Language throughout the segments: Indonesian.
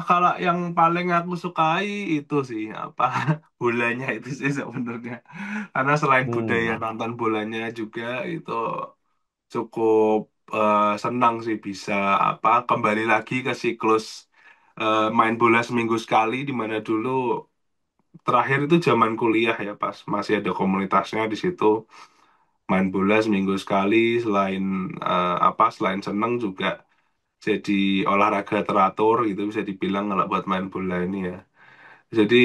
Kalau yang paling aku sukai itu sih apa bolanya itu sih sebenarnya. Karena selain budaya Hmm. nonton bolanya juga itu cukup senang sih bisa apa kembali lagi ke siklus main bola seminggu sekali di mana dulu terakhir itu zaman kuliah ya pas masih ada komunitasnya di situ main bola seminggu sekali selain apa selain seneng juga jadi olahraga teratur gitu bisa dibilang kalau buat main bola ini ya. Jadi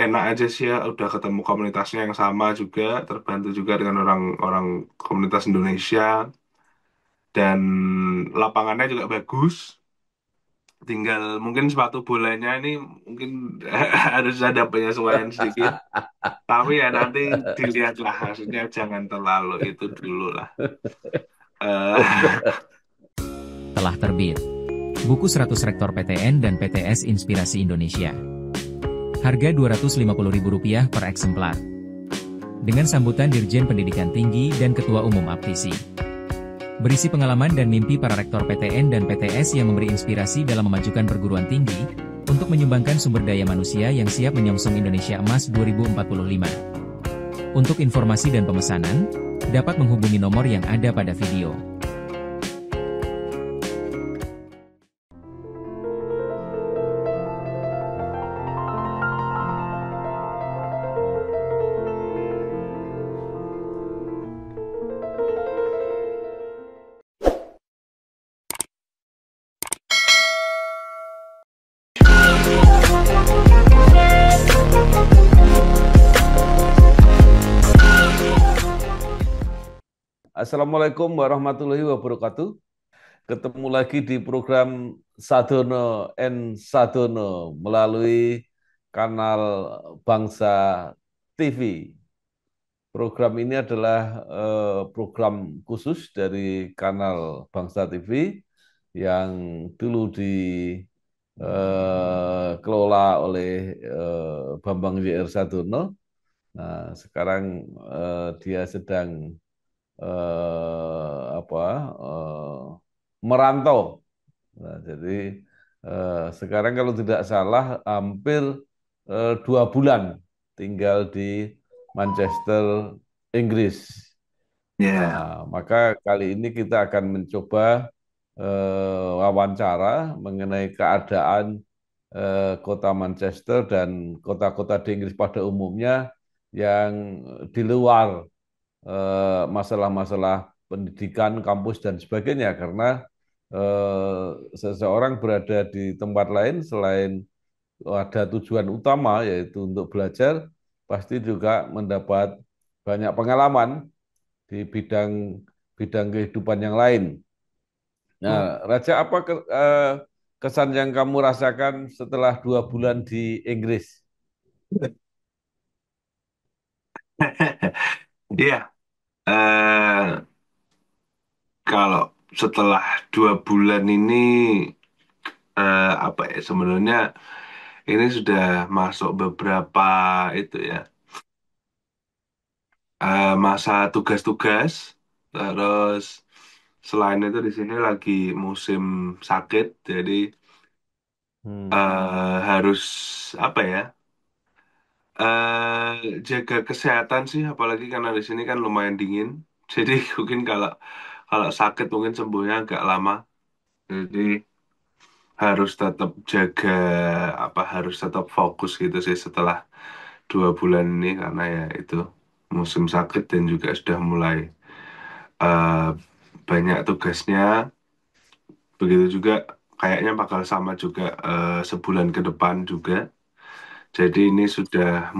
enak aja sih ya udah ketemu komunitasnya yang sama juga terbantu juga dengan orang-orang komunitas Indonesia dan lapangannya juga bagus. Tinggal mungkin sepatu bolanya ini mungkin harus ada penyesuaian sedikit. Tapi ya nanti dilihatlah hasilnya jangan terlalu itu dulu lah. Eh Telah terbit. Buku 100 Rektor PTN dan PTS Inspirasi Indonesia. Harga Rp250.000 per eksemplar. Dengan sambutan Dirjen Pendidikan Tinggi dan Ketua Umum Aptisi. Berisi pengalaman dan mimpi para rektor PTN dan PTS yang memberi inspirasi dalam memajukan perguruan tinggi, untuk menyumbangkan sumber daya manusia yang siap menyongsong Indonesia Emas 2045. Untuk informasi dan pemesanan, dapat menghubungi nomor yang ada pada video. Assalamualaikum warahmatullahi wabarakatuh. Ketemu lagi di program Sadono N Sadono melalui kanal Bangsa TV. Program ini adalah program khusus dari kanal Bangsa TV yang dulu dikelola oleh Bambang JR Sadono. Nah, sekarang dia sedang apa merantau. Nah, jadi sekarang kalau tidak salah hampir 2 bulan tinggal di Manchester, Inggris. ya, Nah, maka kali ini kita akan mencoba wawancara mengenai keadaan kota Manchester dan kota-kota di Inggris pada umumnya yang di luar masalah-masalah pendidikan, kampus dan sebagainya karena seseorang berada di tempat lain selain ada tujuan utama yaitu untuk belajar, pasti juga mendapat banyak pengalaman di bidang bidang kehidupan yang lain. Nah, Raja, apa kesan yang kamu rasakan setelah 2 bulan di Inggris? iya. eh Kalau setelah 2 bulan ini apa ya sebenarnya ini sudah masuk beberapa itu ya masa tugas-tugas. Terus selain itu di sini lagi musim sakit, jadi Hmm. harus apa ya jaga kesehatan sih, apalagi karena di sini kan lumayan dingin. Jadi mungkin kalau kalau sakit mungkin sembuhnya agak lama. Jadi harus tetap jaga apa harus tetap fokus gitu sih setelah 2 bulan ini karena ya itu musim sakit dan juga sudah mulai eh, banyak tugasnya. Begitu juga kayaknya bakal sama juga sebulan ke depan juga. Jadi ini sudah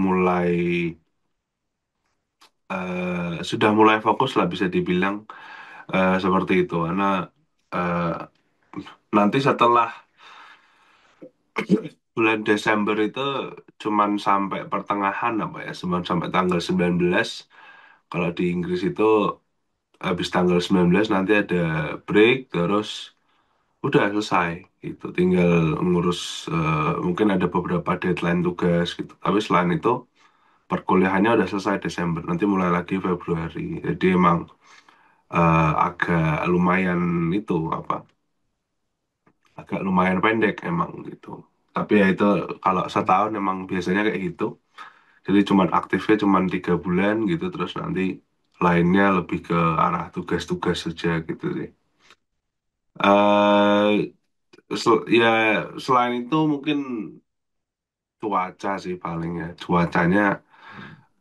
mulai fokus lah bisa dibilang seperti itu karena eh, nanti setelah bulan Desember itu cuman sampai pertengahan apa ya, cuman sampai tanggal 19. Kalau di Inggris itu habis tanggal 19 nanti ada break terus udah selesai gitu. Tinggal ngurus mungkin ada beberapa deadline tugas gitu. Tapi selain itu perkuliahannya udah selesai Desember. Nanti mulai lagi Februari. Jadi emang agak lumayan itu apa agak lumayan pendek emang gitu. Tapi ya itu kalau setahun emang biasanya kayak gitu. Jadi cuman aktifnya cuman 3 bulan gitu, terus nanti lainnya lebih ke arah tugas-tugas saja gitu sih. eh ya selain itu mungkin cuaca sih paling ya. Cuacanya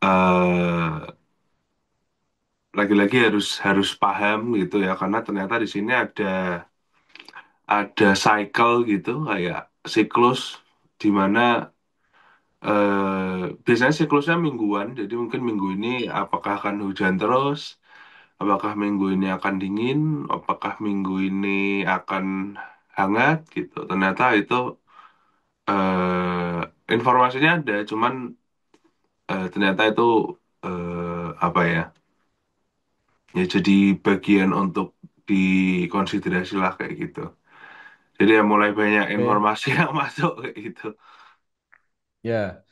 eh lagi-lagi harus harus paham gitu ya, karena ternyata di sini ada cycle gitu, kayak siklus di mana biasanya siklusnya mingguan. Jadi mungkin minggu ini apakah akan hujan terus, apakah minggu ini akan dingin, apakah minggu ini akan hangat gitu. Ternyata itu informasinya ada, cuman ternyata itu apa ya? Ya jadi bagian untuk dikonsiderasi lah kayak gitu. Jadi ya mulai banyak Oke, informasi yang masuk kayak gitu. ya.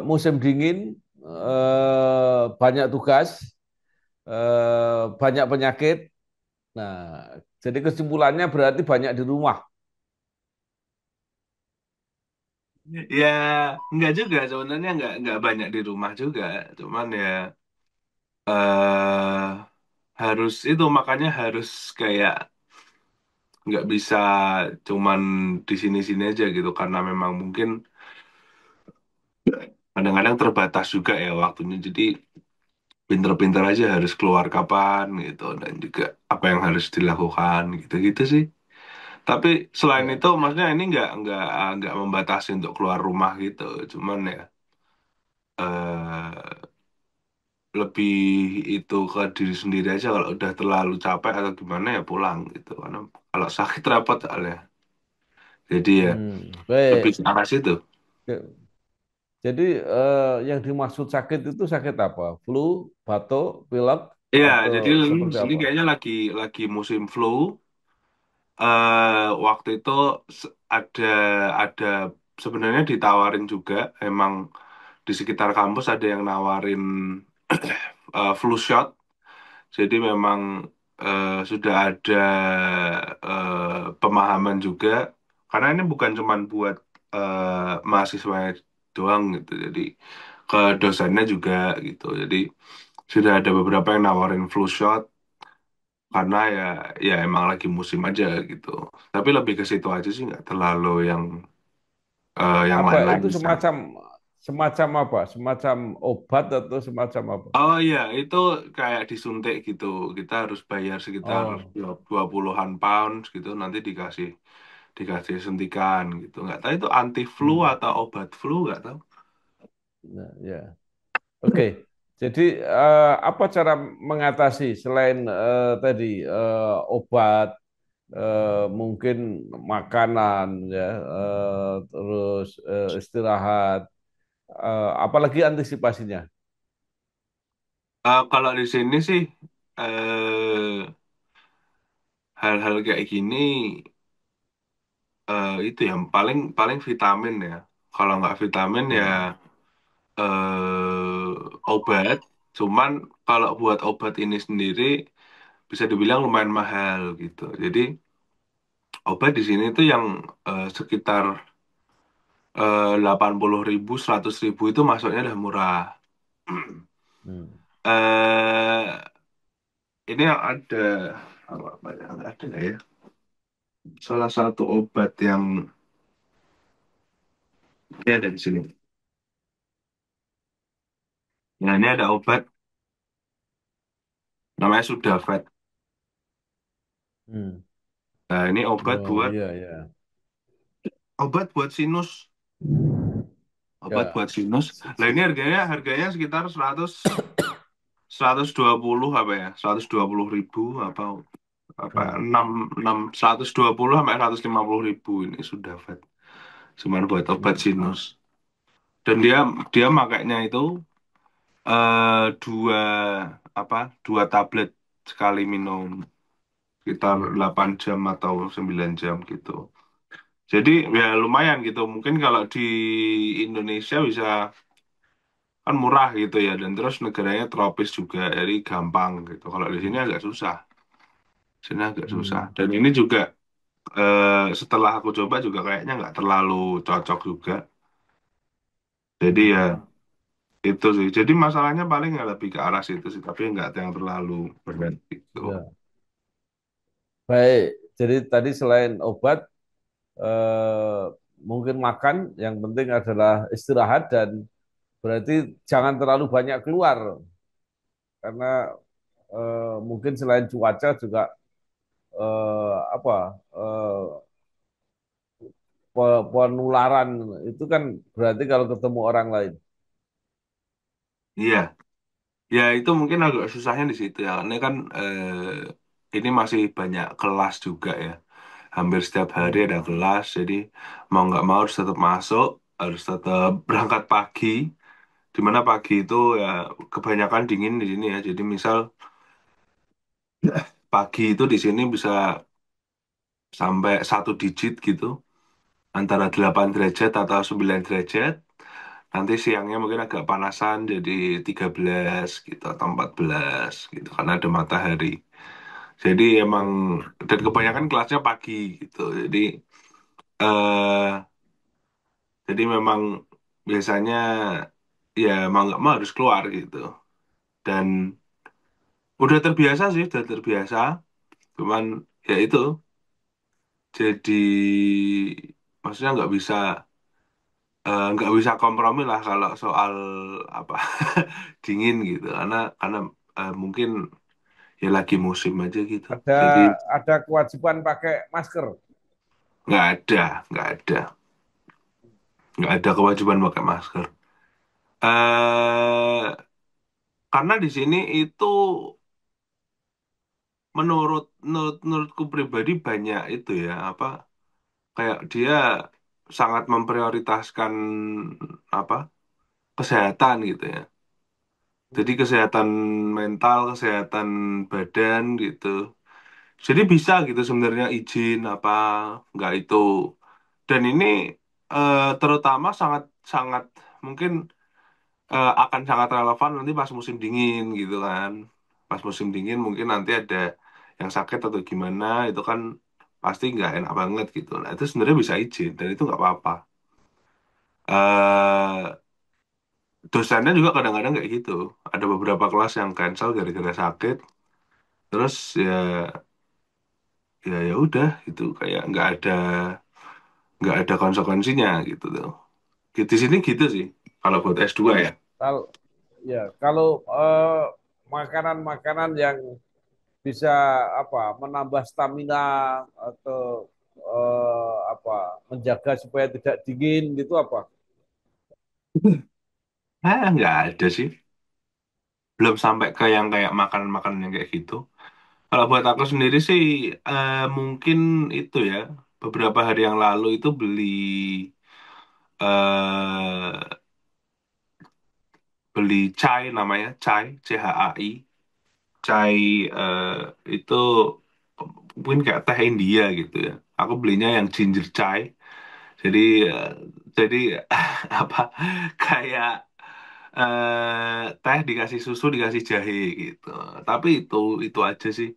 Musim dingin, banyak tugas, banyak penyakit. Nah, jadi kesimpulannya berarti banyak di rumah. Ya nggak juga sebenarnya, nggak banyak di rumah juga. Cuman ya eh harus itu, makanya harus kayak nggak bisa cuman di sini-sini aja gitu, karena memang mungkin kadang-kadang terbatas juga ya waktunya. Jadi pinter-pinter aja harus keluar kapan gitu, dan juga apa yang harus dilakukan gitu-gitu sih. Tapi selain Ya. itu, maksudnya ini nggak membatasi untuk keluar rumah gitu. Cuman ya eh lebih itu ke diri sendiri aja, kalau udah terlalu capek atau gimana ya pulang gitu. Karena kalau sakit repot soalnya. Jadi ya lebih Baik. ke arah situ. Oke. Jadi yang dimaksud sakit itu sakit apa? Flu, batuk, pilek, Iya, atau jadi seperti ini apa? kayaknya lagi musim flu. Waktu itu ada sebenarnya ditawarin juga, emang di sekitar kampus ada yang nawarin flu shot. Jadi memang sudah ada pemahaman juga, karena ini bukan cuman buat mahasiswa doang gitu. Jadi ke dosennya juga gitu. Jadi sudah ada beberapa yang nawarin flu shot, karena ya emang lagi musim aja gitu. Tapi lebih ke situ aja sih, nggak terlalu yang Apa lain-lain itu sih. semacam semacam apa? Semacam obat atau semacam apa? Oh iya, itu kayak disuntik gitu. Kita harus bayar sekitar Oh, 20-an pounds gitu, nanti dikasih dikasih suntikan gitu. Nggak tahu itu anti flu hmm. atau obat flu, nggak tahu. Nah, ya. Oke. Jadi apa cara mengatasi selain tadi obat, mungkin makanan, ya, terus istirahat, apalagi antisipasinya? Kalau di sini sih eh, hal-hal kayak gini, itu yang paling paling vitamin ya. Kalau nggak vitamin ya Hmm. obat. Cuman kalau buat obat ini sendiri bisa dibilang lumayan mahal gitu. Jadi obat di sini tuh yang sekitar 80.000, 100.000 itu masuknya udah murah. Hmm. eh ini yang ada apa ya, ada nggak ya? Salah satu obat yang ini ada di sini. Nah, ini ada obat namanya Sudafed. Hmm. Nah, ini Oh iya ya. obat buat sinus, obat Ya. buat sinus. Nah, ini harganya sekitar 120 apa ya? 120.000 apa Hmm. 120 sampai 150.000 ini Sudafed. Cuman buat obat Hmm. sinus. Dan dia dia makainya itu dua apa? 2 tablet sekali minum, sekitar Hmm. 8 jam atau 9 jam gitu. Jadi ya lumayan gitu. Mungkin kalau di Indonesia bisa kan murah gitu ya, dan terus negaranya tropis juga, jadi gampang gitu. Kalau di sini agak susah, sini agak susah. Hmm. Dan ini juga setelah aku coba juga kayaknya nggak terlalu cocok juga. Jadi ya Hmm, itu sih. Jadi masalahnya paling nggak lebih ke arah situ sih, tapi nggak yang terlalu berat gitu. ya. Baik, jadi tadi selain obat, eh, mungkin makan, yang penting adalah istirahat dan berarti jangan terlalu banyak keluar karena mungkin selain cuaca juga apa penularan itu kan berarti kalau ketemu orang lain. Iya, ya itu mungkin agak susahnya di situ ya. Karena kan ini masih banyak kelas juga ya. Hampir setiap hari Hmm. ada kelas, jadi mau nggak mau harus tetap masuk, harus tetap berangkat pagi. Dimana pagi itu ya kebanyakan dingin di sini ya. Jadi misal pagi itu di sini bisa sampai 1 digit gitu, antara 8 derajat atau 9 derajat. Nanti siangnya mungkin agak panasan jadi 13 gitu atau 14 gitu karena ada matahari. Jadi emang Ya, dan kebanyakan kelasnya pagi gitu. Eh jadi memang biasanya ya mau nggak mau harus keluar gitu. Dan udah terbiasa sih, udah terbiasa. Cuman ya itu jadi maksudnya nggak bisa kompromi lah kalau soal apa dingin gitu karena mungkin ya lagi musim aja gitu ada jadi ada kewajiban pakai masker. nggak ada kewajiban pakai masker eh karena di sini itu menurutku pribadi banyak itu ya apa kayak dia sangat memprioritaskan apa kesehatan gitu ya jadi Hmm. kesehatan mental kesehatan badan gitu. Jadi bisa gitu sebenarnya izin apa nggak itu. Dan ini terutama sangat sangat mungkin akan sangat relevan nanti pas musim dingin gitu kan. Pas musim dingin mungkin nanti ada yang sakit atau gimana itu kan pasti nggak enak banget gitu. Nah itu sebenarnya bisa izin dan itu nggak apa-apa. eh Dosennya juga kadang-kadang kayak gitu. Ada beberapa kelas yang cancel gara-gara sakit. Terus ya udah gitu kayak nggak ada konsekuensinya gitu tuh. Di sini gitu sih. Kalau buat S2 ya. Kalau kalau makanan-makanan yang bisa apa menambah stamina atau apa menjaga supaya tidak dingin gitu apa? Nggak ada sih. Belum sampai ke yang kayak makanan-makanan yang kayak gitu. Kalau buat aku sendiri sih mungkin itu ya. Beberapa hari yang lalu itu eh beli chai namanya, chai, CHAI. Chai eh, itu mungkin kayak teh India gitu ya. Aku belinya yang ginger chai. Jadi eh, jadi apa kayak teh dikasih susu dikasih jahe gitu. Tapi itu aja sih.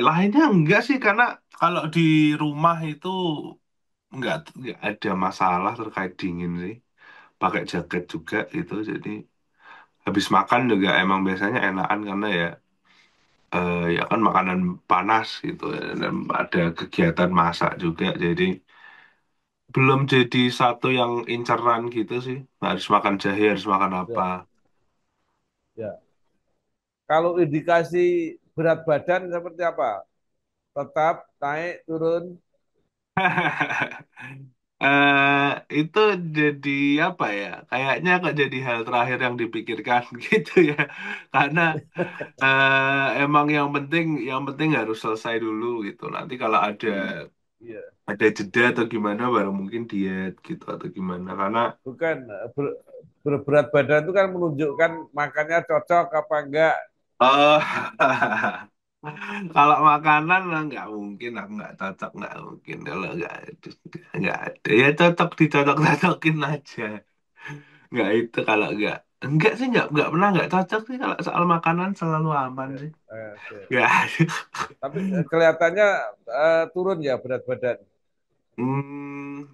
Lainnya enggak sih karena kalau di rumah itu enggak ada masalah terkait dingin sih. Pakai jaket juga gitu. Jadi habis makan juga emang biasanya enakan karena ya kan makanan panas gitu dan ada kegiatan masak juga. Jadi belum jadi satu yang inceran gitu sih. Harus makan jahe, harus makan apa. Ya, ya. Kalau indikasi berat badan seperti apa? Tetap naik turun. Itu jadi apa ya? Kayaknya kok jadi hal terakhir yang dipikirkan gitu ya. Karena emang yang penting harus selesai dulu gitu. Nanti kalau Iya. ada jeda atau gimana baru mungkin diet gitu atau gimana. Karena Bukan berat badan itu kan menunjukkan makannya cocok apa enggak. oh kalau makanan lah nggak mungkin, aku nggak cocok nggak mungkin kalau nggak ada ya cocok dicocok-cocokin aja. Nggak itu kalau nggak. Enggak sih, nggak pernah nggak cocok sih kalau soal makanan selalu aman Oke, sih. oke. Ya. Tapi kelihatannya turun ya berat badan. Hmm,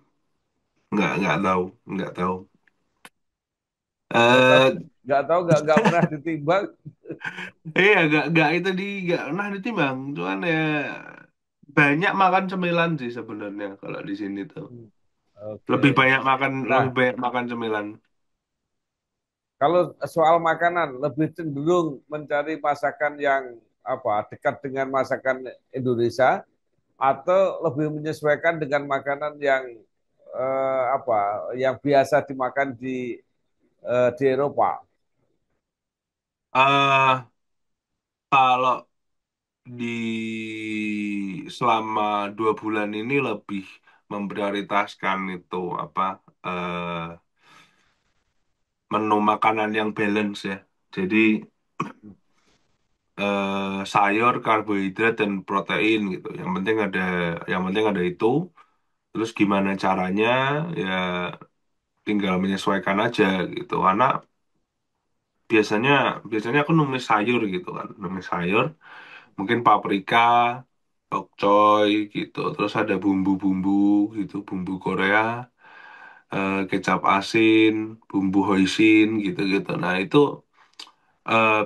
nggak tahu, nggak tahu. Nggak tahu, Eh, nggak pernah ditimbang. iya, nggak itu nggak pernah ditimbang. Cuman ya banyak makan cemilan sih sebenarnya kalau di sini tuh. Lebih Oke. banyak makan, lebih Nah, banyak makan cemilan. kalau soal makanan lebih cenderung mencari masakan yang apa dekat dengan masakan Indonesia atau lebih menyesuaikan dengan makanan yang apa yang biasa dimakan di Eropa. eh Kalau di selama 2 bulan ini lebih memprioritaskan itu apa eh menu makanan yang balance ya. Jadi sayur, karbohidrat dan protein gitu. Yang penting ada itu. Terus gimana caranya ya tinggal menyesuaikan aja gitu. Karena biasanya biasanya aku numis sayur gitu kan, numis sayur, mungkin paprika, bokcoy gitu. Terus ada bumbu-bumbu gitu, bumbu Korea, kecap asin, bumbu hoisin gitu-gitu. Nah itu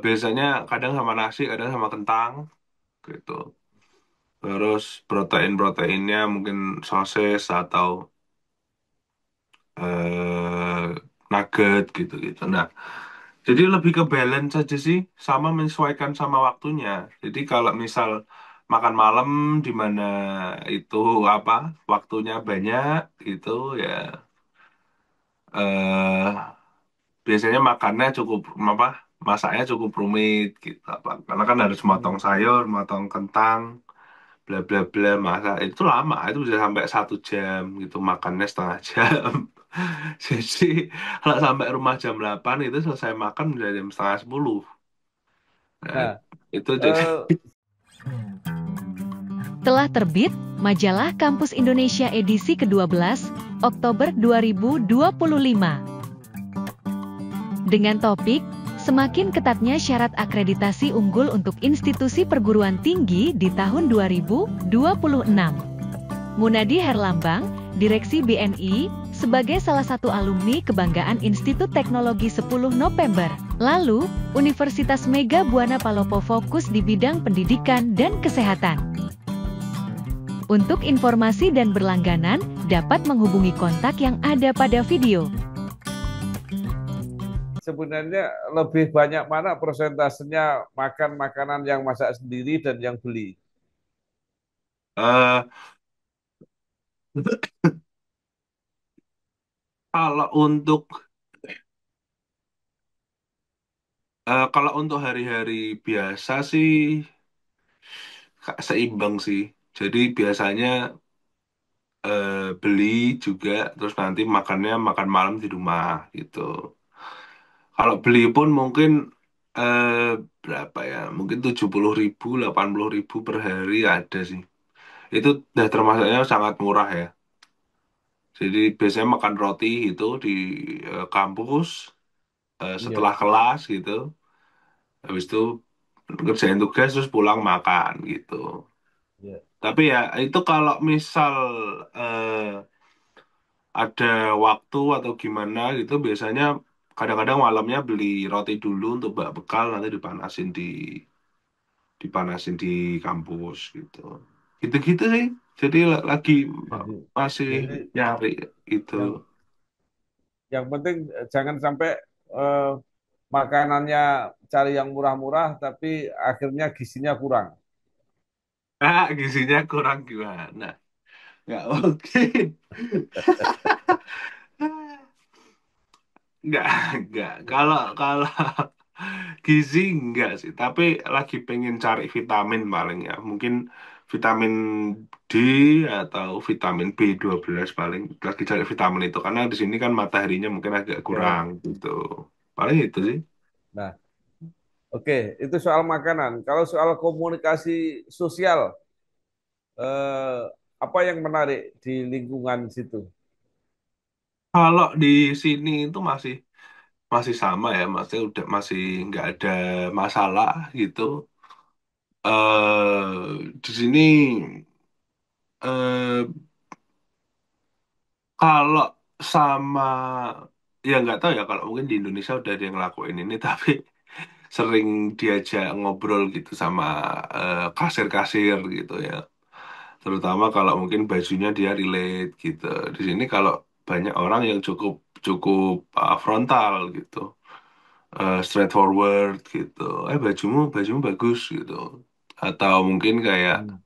biasanya kadang sama nasi, kadang sama kentang gitu. Terus protein-proteinnya mungkin sosis atau eh nugget gitu-gitu. Nah, jadi lebih ke balance aja sih, sama menyesuaikan sama waktunya. Jadi kalau misal makan malam di mana itu apa waktunya banyak gitu ya, eh biasanya makannya cukup apa masaknya cukup rumit gitu apa karena kan harus motong Hmm. sayur, motong kentang, bla bla bla masa itu lama itu bisa sampai 1 jam gitu makannya setengah jam. Jadi kalau sampai rumah jam 8 itu selesai makan udah jam 9:30. Nah, Nah, itu jadi eh, Telah terbit Majalah Kampus Indonesia edisi ke-12, Oktober 2025. Dengan topik, semakin ketatnya syarat akreditasi unggul untuk institusi perguruan tinggi di tahun 2026. Munadi Herlambang, Direksi BNI, sebagai salah satu alumni kebanggaan Institut Teknologi 10 November. Lalu, Universitas Mega Buana Palopo fokus di bidang pendidikan dan kesehatan. Untuk informasi dan berlangganan, dapat menghubungi kontak yang ada pada video. sebenarnya lebih banyak mana persentasenya makan makanan yang masak sendiri dan yang beli? eh kalau untuk kalau untuk hari-hari biasa sih seimbang sih. Jadi biasanya beli juga terus nanti makannya makan malam di rumah gitu. Kalau beli pun mungkin berapa ya? Mungkin 70.000, 80.000 per hari ada sih. Itu udah termasuknya sangat murah ya. Jadi biasanya makan roti itu di kampus Iya, setelah kelas gitu. Habis itu kerjain tugas terus pulang makan gitu. iya. Tapi ya itu kalau misal eh, ada waktu atau gimana gitu biasanya kadang-kadang malamnya beli roti dulu untuk bawa bekal nanti dipanasin di kampus gitu. Gitu-gitu sih. Jadi lagi Jadi, masih jadi nyari gitu. yang yang penting jangan sampai eh, makanannya cari yang murah-murah, tapi akhirnya gizinya kurang. Ah, gizinya kurang gimana? Nggak mungkin. Nggak, nggak. Kalau kalau gizi enggak sih, tapi lagi pengen cari vitamin paling ya. Mungkin vitamin D atau vitamin B12 paling lagi cari vitamin itu karena di sini kan mataharinya mungkin agak kurang Ya. gitu. Paling itu sih. Nah, oke, itu soal makanan. Kalau soal komunikasi sosial, eh, apa yang menarik di lingkungan situ? Kalau di sini itu masih masih sama ya, maksudnya udah masih nggak ada masalah gitu. Di sini eh kalau sama ya nggak tahu ya kalau mungkin di Indonesia udah ada yang ngelakuin ini tapi sering diajak ngobrol gitu sama kasir-kasir gitu ya. Terutama kalau mungkin bajunya dia relate gitu. Di sini kalau banyak orang yang cukup cukup frontal gitu. Straightforward gitu. Bajumu bagus gitu. Atau mungkin kayak Hmm.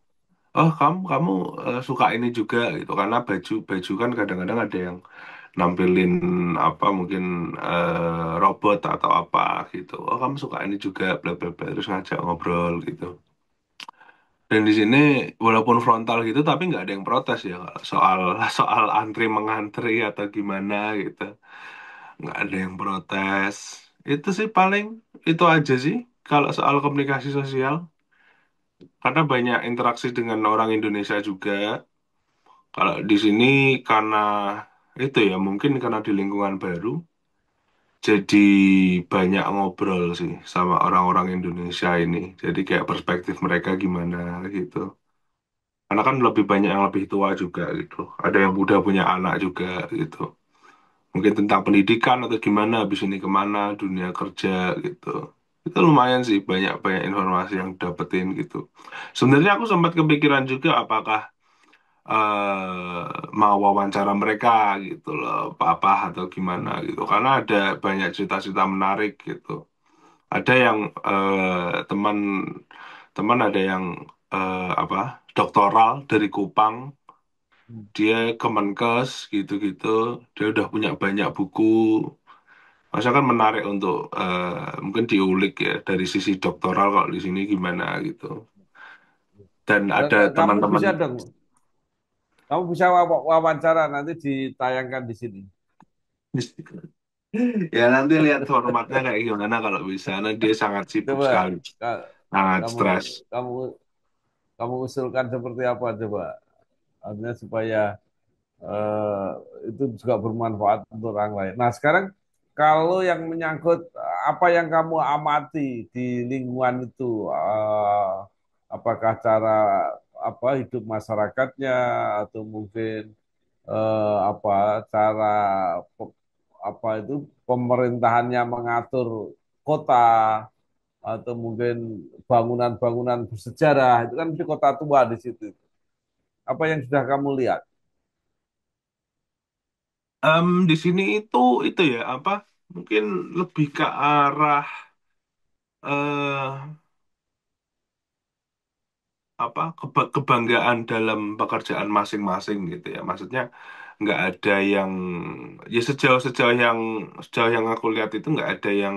oh kamu suka ini juga gitu karena baju baju kan kadang-kadang ada yang nampilin apa mungkin robot atau apa gitu. Oh kamu suka ini juga bla bla bla terus ngajak ngobrol gitu. Dan di sini walaupun frontal gitu tapi nggak ada yang protes ya soal soal antri mengantri atau gimana gitu. Nggak ada yang protes. Itu sih paling itu aja sih kalau soal komunikasi sosial. Karena banyak interaksi dengan orang Indonesia juga. Kalau di sini karena itu ya mungkin karena di lingkungan baru, jadi banyak ngobrol sih sama orang-orang Indonesia ini. Jadi kayak perspektif mereka gimana gitu. Karena kan lebih banyak yang lebih tua juga gitu. Ada yang udah punya anak juga gitu. Mungkin tentang pendidikan atau gimana, habis ini kemana, dunia kerja gitu. Itu lumayan sih banyak-banyak informasi yang dapetin gitu. Sebenarnya aku sempat kepikiran juga apakah mau wawancara mereka gitu loh, apa atau gimana Hmm. gitu. Karena ada banyak cerita-cerita menarik gitu. Ada yang teman-teman ada yang apa doktoral dari Kupang, dia Kemenkes gitu-gitu, dia udah punya banyak buku. Masa kan menarik untuk mungkin diulik ya dari sisi doktoral kalau di sini gimana gitu. Dan ada Kamu teman-teman bisa dong, kamu bisa wawancara nanti ditayangkan di sini. ya nanti lihat formatnya kayak gimana kalau bisa. Nah, dia sangat sibuk Coba sekali, ka- sangat kamu stres. kamu kamu usulkan seperti apa coba, artinya supaya eh, itu juga bermanfaat untuk orang lain. Nah, sekarang kalau yang menyangkut apa yang kamu amati di lingkungan itu, apakah cara apa hidup masyarakatnya atau mungkin apa cara apa itu pemerintahannya mengatur kota atau mungkin bangunan-bangunan bersejarah itu kan di kota tua di situ. Apa yang sudah kamu lihat? Di sini itu ya apa? Mungkin lebih ke arah eh apa kebanggaan dalam pekerjaan masing-masing gitu ya. Maksudnya nggak ada yang ya sejauh yang aku lihat itu nggak ada yang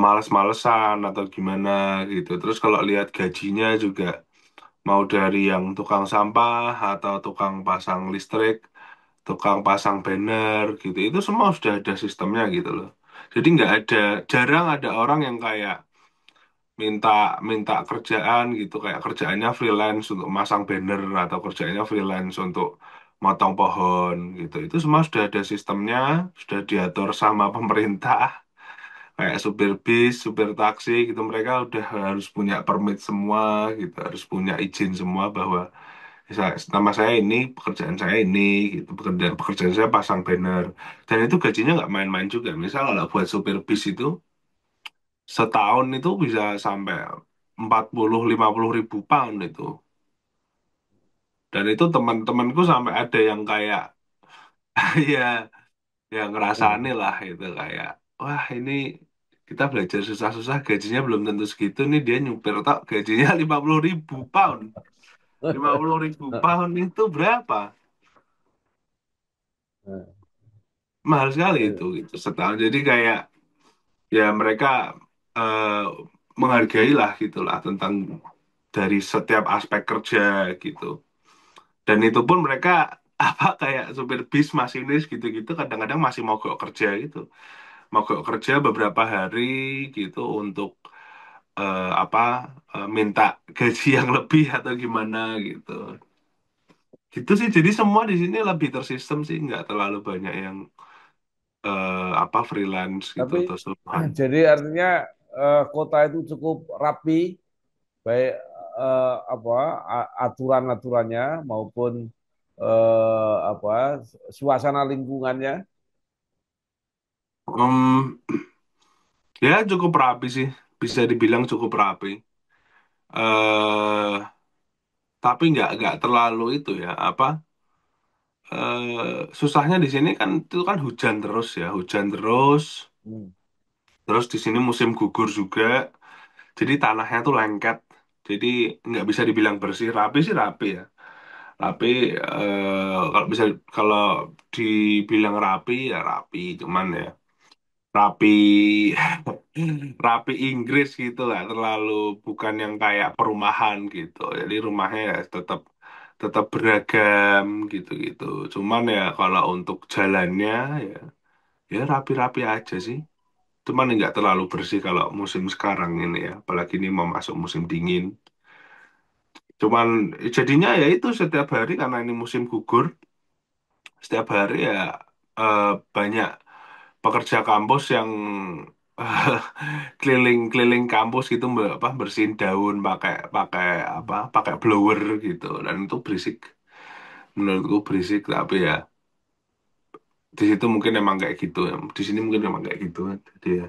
males-malesan atau gimana gitu. Terus kalau lihat gajinya juga mau dari yang tukang sampah atau tukang pasang listrik, tukang pasang banner gitu, itu semua sudah ada sistemnya gitu loh. Jadi nggak ada, jarang ada orang yang kayak minta minta kerjaan gitu, kayak kerjaannya freelance untuk masang banner atau kerjaannya freelance untuk motong pohon gitu. Itu semua sudah ada sistemnya, sudah diatur sama pemerintah. Kayak supir bis, supir taksi gitu mereka udah harus punya permit semua gitu, harus punya izin semua bahwa nama saya ini, pekerjaan saya ini gitu, pekerjaan saya pasang banner. Dan itu gajinya nggak main-main juga. Misal kalau buat supir bis itu setahun itu bisa sampai 40-50 ribu pound itu. Dan itu teman-temanku sampai ada yang kayak ya yang ngerasani lah itu kayak wah ini kita belajar susah-susah gajinya belum tentu segitu nih dia nyupir tok gajinya 50 ribu pound. 50 ribu pound itu berapa? Mahal sekali itu gitu setahun. Jadi kayak ya mereka eh, menghargai lah gitulah tentang dari setiap aspek kerja gitu. Dan itu pun mereka apa kayak supir bis, masinis gitu-gitu kadang-kadang masih mogok kerja gitu. Mogok kerja beberapa hari gitu untuk apa minta gaji yang lebih atau gimana gitu. Gitu sih. Jadi semua di sini lebih tersistem sih, nggak terlalu banyak yang apa freelance gitu Tapi atau suruhan. jadi artinya kota itu cukup rapi, baik apa aturan-aturannya maupun apa suasana lingkungannya. Hmm, ya cukup rapi sih, bisa dibilang cukup rapi. eh tapi nggak terlalu itu ya apa susahnya di sini kan itu kan hujan terus ya, hujan terus. Hmm. Terus di sini musim gugur juga, jadi tanahnya tuh lengket. Jadi nggak bisa dibilang bersih, rapi sih rapi ya. Tapi kalau bisa kalau dibilang rapi ya rapi, cuman ya rapi rapi Inggris gitu lah, terlalu bukan yang kayak perumahan gitu. Jadi rumahnya ya tetap tetap beragam gitu-gitu. Cuman ya kalau untuk jalannya ya ya rapi-rapi aja sih. Cuman nggak terlalu bersih kalau musim sekarang ini ya, apalagi ini mau masuk musim dingin. Cuman jadinya ya itu setiap hari karena ini musim gugur, setiap hari ya eh, banyak pekerja kampus yang keliling-keliling kampus gitu apa bersihin daun pakai pakai apa pakai blower gitu dan itu berisik, menurutku berisik. Tapi ya di situ mungkin emang kayak gitu ya, di sini mungkin emang kayak gitu jadi ya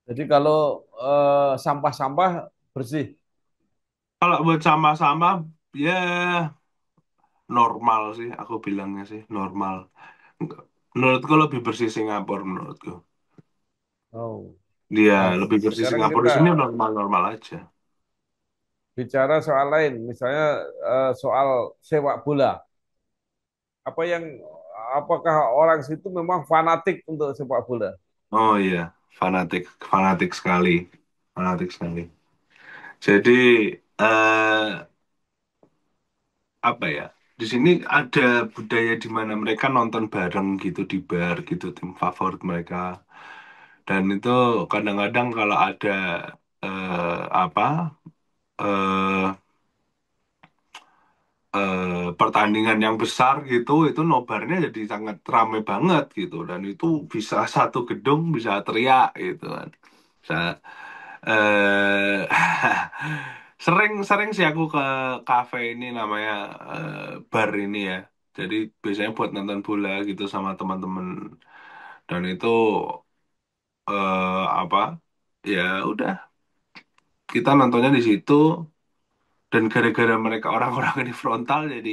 Jadi kalau sampah-sampah bersih. kalau buat sama-sama ya normal sih, aku bilangnya sih normal. Menurutku lebih bersih Singapura menurutku. Oh. Dia Nah, lebih bersih sekarang Singapura, kita di sini normal-normal aja. bicara soal lain, misalnya soal sepak bola. Apa yang apakah orang situ memang fanatik untuk sepak bola? Oh iya, fanatik, fanatik sekali, fanatik sekali. Jadi eh apa ya? Di sini ada budaya di mana mereka nonton bareng gitu di bar gitu tim favorit mereka. Dan itu kadang-kadang kalau ada apa eh pertandingan yang besar gitu, itu nobarnya jadi sangat rame banget gitu. Dan itu bisa satu gedung bisa teriak gitu kan. Bisa eh sering sih aku ke kafe ini namanya bar ini ya. Jadi biasanya buat nonton bola gitu sama teman-teman. Dan itu apa? Ya udah, kita nontonnya di situ. Dan gara-gara mereka orang-orang ini frontal, jadi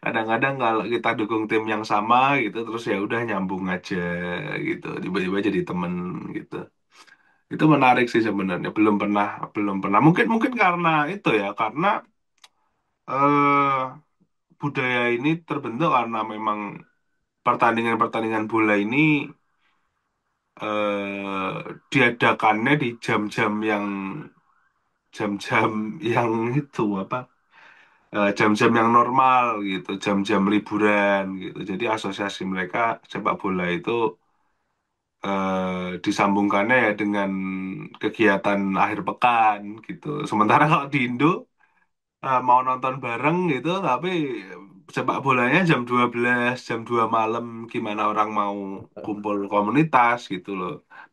kadang-kadang kalau kita dukung tim yang sama gitu, terus ya udah nyambung aja gitu, tiba-tiba jadi temen gitu. Itu menarik sih sebenarnya. Belum pernah. Mungkin mungkin karena itu ya, karena eh budaya ini terbentuk karena memang pertandingan-pertandingan bola ini diadakannya di jam-jam yang itu apa? Jam-jam yang normal gitu, jam-jam liburan gitu. Jadi asosiasi mereka sepak bola itu disambungkannya ya dengan kegiatan akhir pekan gitu. Sementara kalau di Indo mau nonton bareng gitu, tapi sepak bolanya jam 12 jam 2 malam, gimana orang mau kumpul komunitas gitu loh.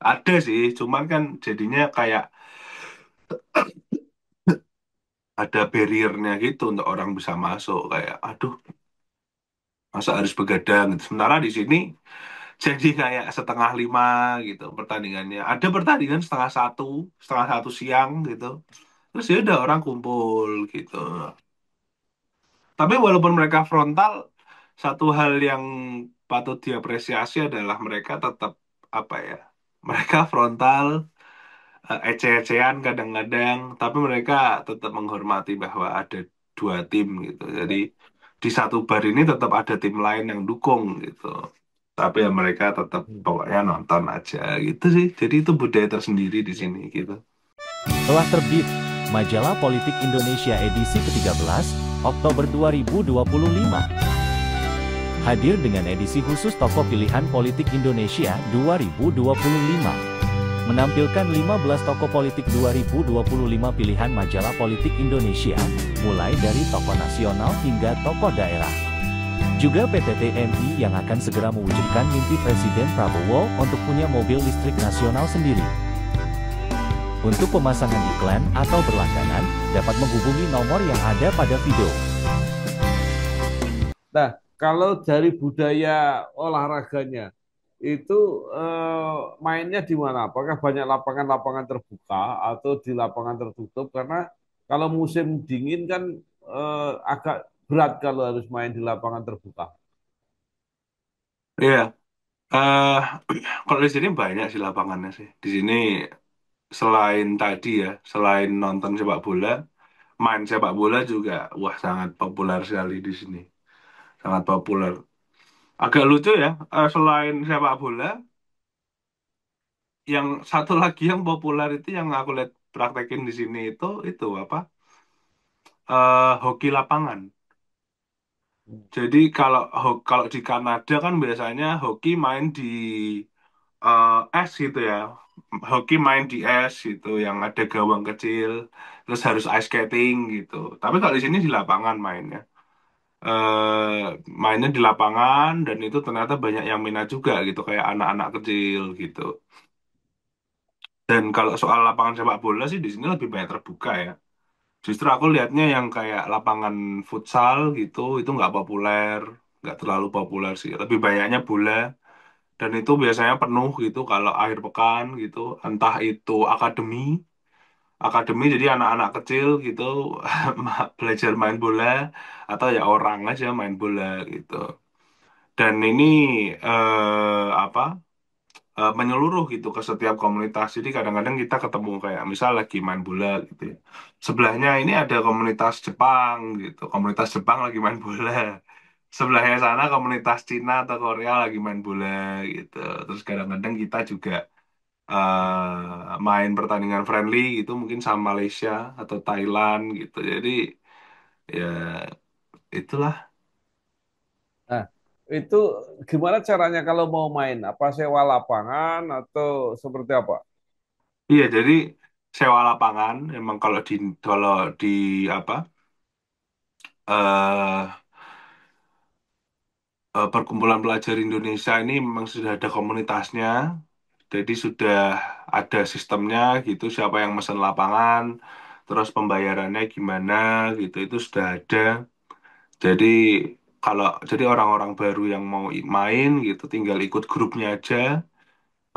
Ada sih, cuman kan jadinya kayak ada barriernya gitu untuk orang bisa masuk kayak aduh masa harus begadang gitu. Sementara di sini jadi kayak setengah 5 gitu pertandingannya. Ada pertandingan setengah satu siang gitu. Terus ya udah orang kumpul gitu. Tapi walaupun mereka frontal, satu hal yang patut diapresiasi adalah mereka tetap apa ya? Mereka frontal, ece-ecehan kadang-kadang, tapi mereka tetap menghormati bahwa ada dua tim gitu. Jadi di satu bar ini tetap ada tim lain yang dukung gitu. Tapi ya mereka tetap pokoknya nonton aja gitu sih. Jadi itu budaya tersendiri di sini gitu. Telah terbit Majalah Politik Indonesia edisi ke-13, Oktober 2025. Hadir dengan edisi khusus Tokoh Pilihan Politik Indonesia 2025. Menampilkan 15 tokoh politik 2025 pilihan Majalah Politik Indonesia, mulai dari tokoh nasional hingga tokoh daerah. Juga PT TMI yang akan segera mewujudkan mimpi Presiden Prabowo untuk punya mobil listrik nasional sendiri. Untuk pemasangan iklan atau berlangganan, dapat menghubungi nomor yang ada pada video. Nah, kalau dari budaya olahraganya itu mainnya di mana? Apakah banyak lapangan-lapangan terbuka atau di lapangan tertutup? Karena kalau musim dingin kan agak berat kalau harus main di lapangan terbuka. Iya, eh kalau di sini banyak sih lapangannya sih. Di sini selain tadi ya, selain nonton sepak bola, main sepak bola juga, wah sangat populer sekali di sini. Sangat populer. Agak lucu ya, selain sepak bola, yang satu lagi yang populer itu yang aku lihat praktekin di sini itu apa? Hoki lapangan. Jadi kalau di Kanada kan biasanya hoki main di es gitu ya. Hoki main di es gitu yang ada gawang kecil, terus harus ice skating gitu. Tapi kalau di sini di lapangan mainnya. Mainnya di lapangan dan itu ternyata banyak yang minat juga gitu kayak anak-anak kecil gitu. Dan kalau soal lapangan sepak bola sih di sini lebih banyak terbuka ya. Justru aku lihatnya yang kayak lapangan futsal gitu itu nggak populer, nggak terlalu populer sih. Lebih banyaknya bola dan itu biasanya penuh gitu kalau akhir pekan gitu. Entah itu akademi jadi anak-anak kecil gitu belajar main bola atau ya orang aja main bola gitu. Dan ini apa? Menyeluruh gitu ke setiap komunitas. Jadi kadang-kadang kita ketemu kayak misal lagi main bola gitu ya. Sebelahnya ini ada komunitas Jepang gitu. Komunitas Jepang lagi main bola. Sebelahnya sana komunitas Cina atau Korea lagi main bola gitu. Terus kadang-kadang kita juga main pertandingan friendly gitu mungkin sama Malaysia atau Thailand gitu. Jadi ya itulah. Nah, itu gimana caranya kalau mau main? Apa sewa lapangan atau seperti apa? Iya, jadi sewa lapangan emang kalau di apa? eh Perkumpulan Pelajar Indonesia ini memang sudah ada komunitasnya, jadi sudah ada sistemnya gitu, siapa yang mesen lapangan, terus pembayarannya gimana gitu, itu sudah ada. Jadi jadi orang-orang baru yang mau main gitu, tinggal ikut grupnya aja,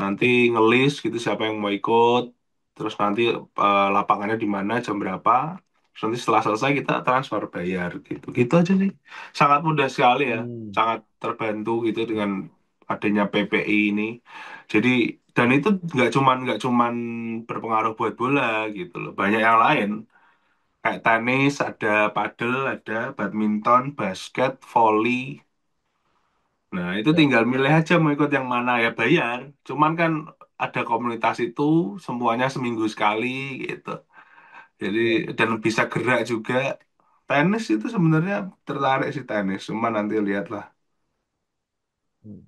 nanti ngelis gitu siapa yang mau ikut, terus nanti lapangannya di mana, jam berapa, terus nanti setelah selesai kita transfer bayar gitu, gitu aja sih. Sangat mudah sekali ya, Hmm. sangat terbantu gitu dengan adanya PPI ini. Jadi dan itu nggak cuman berpengaruh buat bola gitu loh, banyak yang lain. Kayak tenis, ada padel, ada badminton, basket, volley. Nah, itu Ya. tinggal milih aja mau ikut yang mana ya bayar. Cuman kan ada komunitas itu semuanya seminggu sekali gitu. Jadi Ya. dan bisa gerak juga. Tenis itu sebenarnya tertarik sih tenis, cuman nanti lihatlah. Hmm.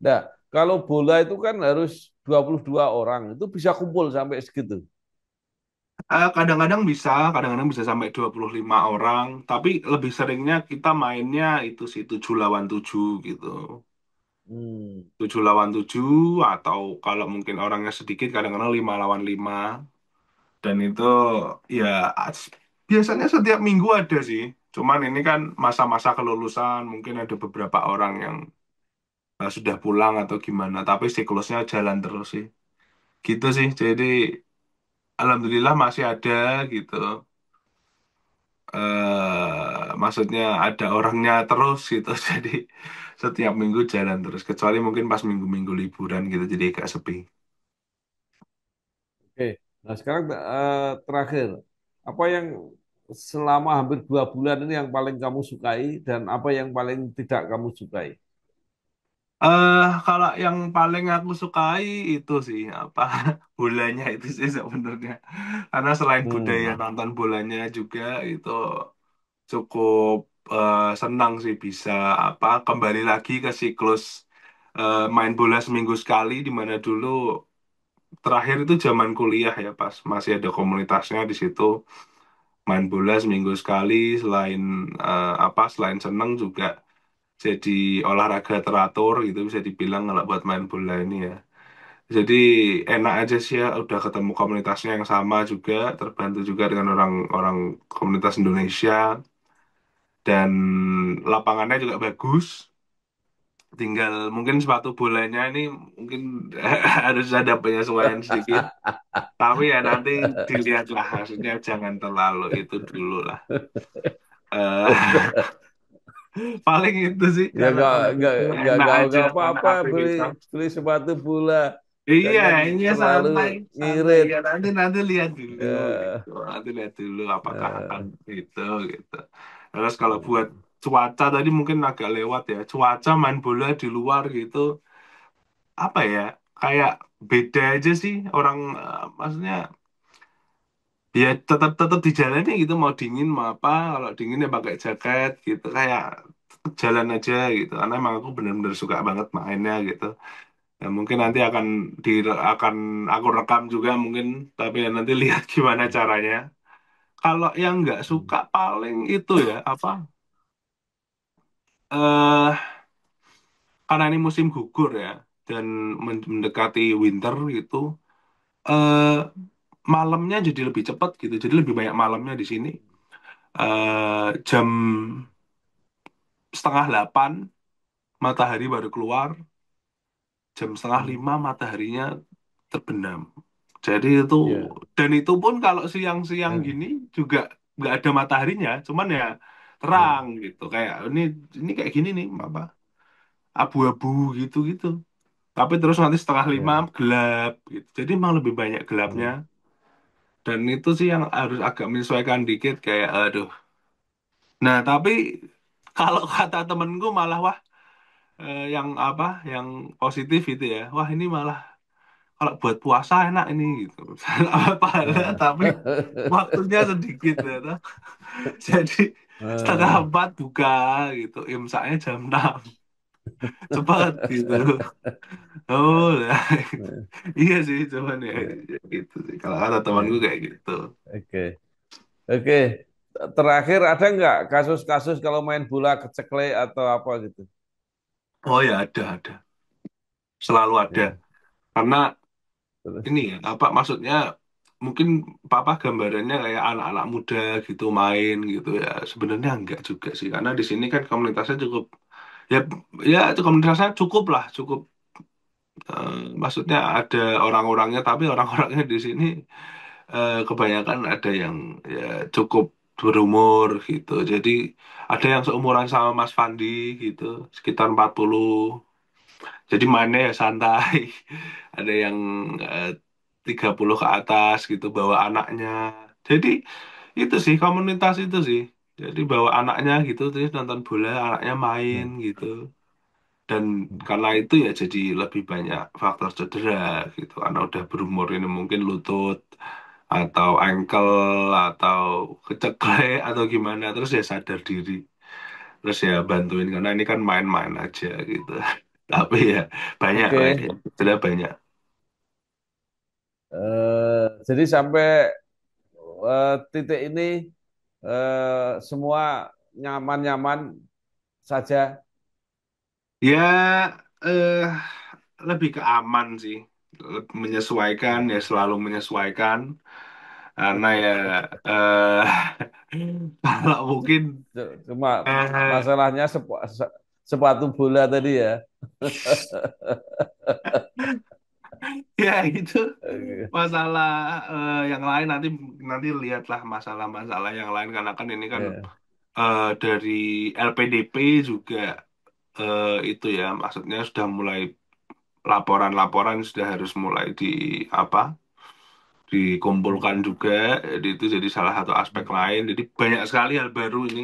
Nah, kalau bola itu kan harus 22 orang, itu bisa kumpul sampai segitu. Kadang-kadang bisa sampai 25 orang, tapi lebih seringnya kita mainnya itu sih 7 lawan 7 gitu. Hmm. 7 lawan 7 atau kalau mungkin orangnya sedikit kadang-kadang 5 lawan 5. Dan itu ya biasanya setiap minggu ada sih. Cuman ini kan masa-masa kelulusan, mungkin ada beberapa orang yang sudah pulang atau gimana. Tapi siklusnya jalan terus sih. Gitu sih. Jadi alhamdulillah masih ada gitu. Maksudnya ada orangnya terus gitu. Jadi setiap minggu jalan terus. Kecuali mungkin pas minggu-minggu liburan gitu. Jadi agak sepi. Oke. Nah, sekarang terakhir, apa yang selama hampir 2 bulan ini yang paling kamu sukai dan apa yang paling tidak kamu sukai? Kalau yang paling aku sukai itu sih apa bolanya itu sih sebenarnya. Karena selain budaya Hmm. nonton bolanya juga itu cukup senang sih bisa apa kembali lagi ke siklus main bola seminggu sekali di mana dulu terakhir itu zaman kuliah ya pas masih ada komunitasnya di situ main bola seminggu sekali selain selain seneng juga jadi olahraga teratur gitu bisa dibilang kalau buat main bola ini ya. Jadi enak aja sih ya, udah ketemu komunitasnya yang sama juga, terbantu juga dengan orang-orang komunitas Indonesia, dan lapangannya juga bagus. Tinggal mungkin sepatu bolanya ini mungkin harus ada penyesuaian sedikit. Tapi ya nanti dilihatlah hasilnya, jangan terlalu itu dulu lah. Eh, paling itu sih Ya kalau gitu enak aja nggak karena apa-apa beli aktivitas. beli sepatu bola. Iya, Jangan ini ya terlalu santai, santai ngirit. ya, nanti nanti lihat dulu Ya, gitu, nanti lihat dulu apakah akan eh, itu gitu. Terus kalau buat cuaca tadi mungkin agak lewat ya, cuaca main bola di luar gitu, apa ya, kayak beda aja sih orang, maksudnya ya tetap tetap dijalani gitu, mau dingin mau apa, kalau dingin ya pakai jaket gitu, kayak jalan aja gitu, karena emang aku bener-bener suka banget mainnya gitu. Ya, mungkin nanti akan aku rekam juga mungkin, tapi ya nanti lihat gimana caranya. Kalau yang nggak suka paling itu ya apa? eh karena ini musim gugur ya, dan mendekati winter gitu. eh Malamnya jadi lebih cepat gitu, jadi lebih banyak malamnya di sini. Jam 7:30 matahari baru keluar, jam 4:30 mataharinya terbenam. Jadi itu, ya. dan itu pun kalau siang-siang Eh, gini juga nggak ada mataharinya, cuman ya terang eh, gitu. Kayak ini kayak gini nih, apa, abu-abu gitu gitu. Tapi terus nanti 4:30 ya. gelap gitu. Jadi emang lebih banyak gelapnya. Hmm. Dan itu sih yang harus agak menyesuaikan dikit, kayak aduh. Nah tapi kalau kata temenku malah wah, yang apa, yang positif itu ya, wah ini malah kalau buat puasa enak ini gitu. Padahal Eh. tapi waktunya sedikit ya toh. Jadi setengah Eh, empat buka gitu, imsaknya jam 6, cepat gitu. Oh lah. Iya sih, cuman ya ya, gitu sih kalau kata temanku ya. kayak gitu. Oke, oke. Terakhir ada nggak kasus-kasus kalau main bola kecekle atau apa gitu? Oh ya, ada, selalu ada, Ya, karena terus. ini ya apa maksudnya, mungkin papa gambarannya kayak anak-anak muda gitu main gitu ya, sebenarnya enggak juga sih, karena di sini kan komunitasnya cukup, ya ya itu komunitasnya cukup lah, cukup, maksudnya ada orang-orangnya, tapi orang-orangnya di sini kebanyakan ada yang ya cukup berumur gitu. Jadi ada yang seumuran sama Mas Fandi gitu, sekitar 40. Jadi mainnya ya santai. Ada yang eh, 30 ke atas gitu bawa anaknya. Jadi itu sih komunitas itu sih. Jadi bawa anaknya gitu terus nonton bola, anaknya main Hmm, gitu. Dan karena itu ya jadi lebih banyak faktor cedera gitu. Karena udah berumur ini mungkin lutut atau ankle atau keceklek atau gimana, terus ya sadar diri. Terus ya bantuin karena ini kan main-main aja gitu. Tapi ya banyak lah Oke, ya. Cedera banyak. jadi sampai titik ini semua nyaman-nyaman saja. Ya eh lebih ke aman sih. Menyesuaikan ya, selalu menyesuaikan. Karena ya eh kalau mungkin Cuma eh masalahnya sepatu bola tadi ya. ya gitu. Oke. Masalah yang lain nanti nanti lihatlah masalah-masalah yang lain, karena kan ini kan Ya, dari LPDP juga, itu ya maksudnya sudah mulai, laporan-laporan sudah harus mulai di apa, dikumpulkan juga. Jadi itu jadi salah satu aspek lain, jadi banyak sekali hal baru ini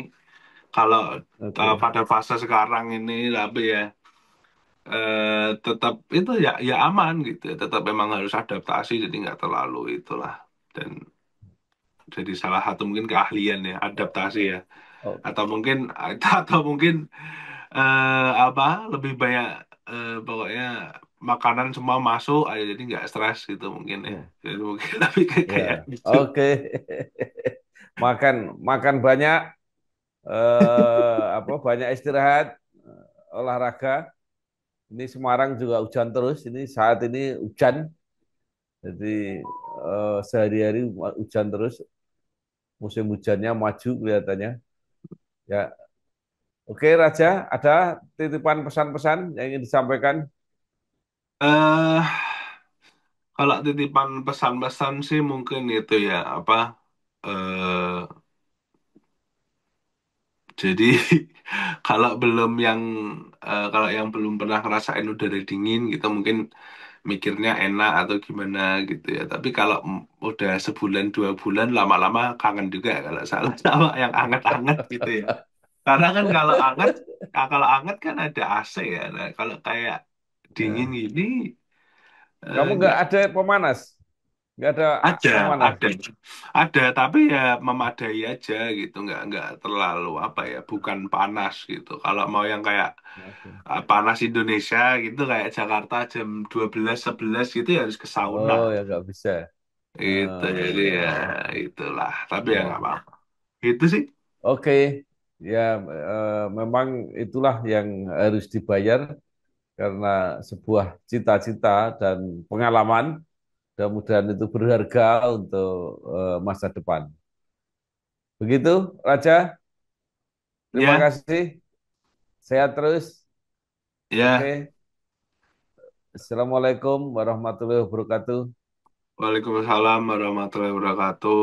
kalau oke. pada fase sekarang ini. Tapi ya tetap itu ya ya aman gitu ya, tetap memang harus adaptasi, jadi nggak terlalu itulah. Dan jadi salah satu mungkin keahlian ya adaptasi ya, Oh, atau mungkin atau mungkin apa, lebih banyak, pokoknya makanan semua masuk aja, jadi nggak stres gitu mungkin ya. ya, Jadi mungkin tapi kayak ya. gitu. Oke. Makan makan banyak, banyak istirahat. olahraga. Ini Semarang juga hujan terus. Ini saat ini hujan. Jadi sehari-hari hujan terus. Musim hujannya maju kelihatannya. Ya, oke Raja, ada titipan pesan-pesan yang ingin disampaikan? eh Kalau titipan pesan-pesan sih mungkin itu ya apa eh jadi kalau yang belum pernah ngerasain udara dingin gitu mungkin mikirnya enak atau gimana gitu ya. Tapi kalau udah sebulan 2 bulan lama-lama kangen juga kalau salah sama yang anget-anget gitu ya. Karena kan kalau anget kan ada AC ya. Nah, kalau kayak dingin Ya. gini Kamu nggak nggak ada pemanas? Nggak ada ada, pemanas? ada, tapi ya memadai aja gitu, nggak terlalu apa ya, bukan panas gitu. Kalau mau yang kayak Oke. panas Indonesia gitu, kayak Jakarta jam 12 11 gitu ya harus ke sauna. Oh ya nggak bisa. Itu Ya, jadi ya, ya ya. itulah. Tapi ya nggak Ya. apa-apa. Itu sih. Oke, ya memang itulah yang harus dibayar karena sebuah cita-cita dan pengalaman. Mudah-mudahan itu berharga untuk masa depan. Begitu, Raja. Terima Ya, kasih. Sehat terus. ya. Oke. Assalamualaikum warahmatullahi wabarakatuh. Waalaikumsalam warahmatullahi wabarakatuh.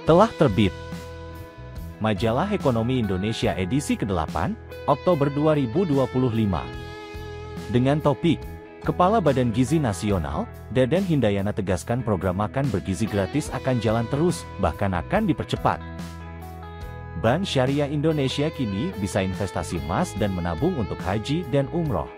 Telah terbit Majalah Ekonomi Indonesia edisi ke-8, Oktober 2025. Dengan topik, Kepala Badan Gizi Nasional, Dadan Hindayana tegaskan program makan bergizi gratis akan jalan terus, bahkan akan dipercepat. Bank Syariah Indonesia kini bisa investasi emas dan menabung untuk haji dan umroh.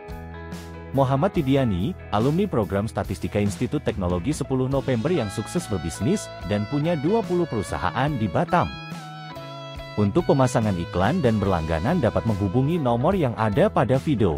Muhammad Tidiani, alumni program Statistika Institut Teknologi 10 November yang sukses berbisnis dan punya 20 perusahaan di Batam. Untuk pemasangan iklan dan berlangganan dapat menghubungi nomor yang ada pada video.